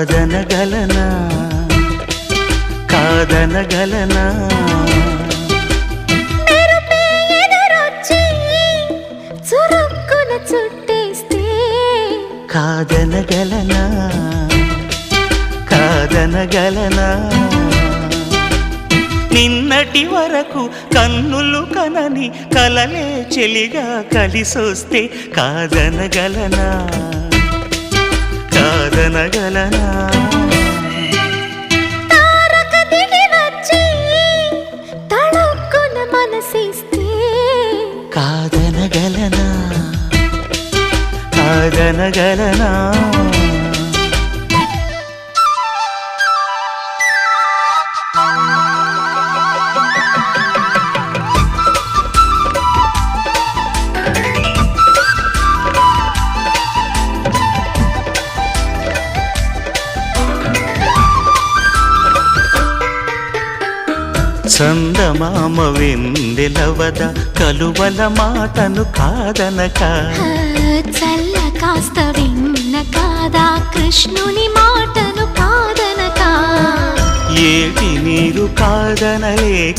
కాదనగలనా కాదనగలనా చుట్టేస్తే కాదనగలనా కాదనగలనా నిన్నటి వరకు కన్నులు కనని కలలే చెలిగా కలిసొస్తే కాదనగలనా కాదనగలనా తారక దిగి వచ్చి తళుక్కున మనసిస్తే కాదనగలనా కాదనగలనా చందమామ వెన్నెలవద కలువల మాటను కాదనక చల్ల కాస్త విన్న కాదా కృష్ణుని మాటను కాదనక ఏటి నీరు కాదనలే